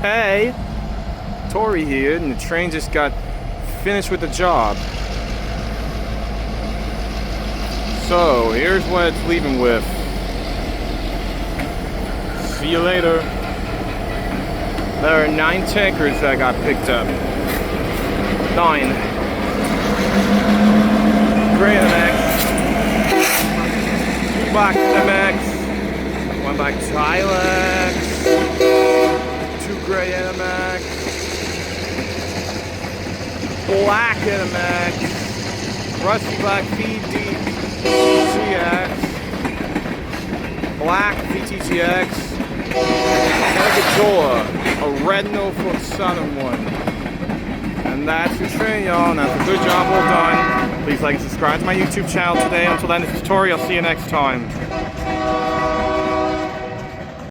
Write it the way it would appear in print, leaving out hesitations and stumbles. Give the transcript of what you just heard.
Hey, Tori here, and the train just got finished with the job. So, here's what it's leaving with. See you later. There are 9 tankers that got picked up. 9. Gray NMX. 2 black NMX. 1 black Tilex. 2 gray NMX. Black NMX. Rusty black VD. GX, black VTGX, Negajola, a red Norfolk Southern one. And that's your train, y'all. And that's a good job well done. Please like and subscribe to my YouTube channel today. Until then, this is Tori. I'll see you next time.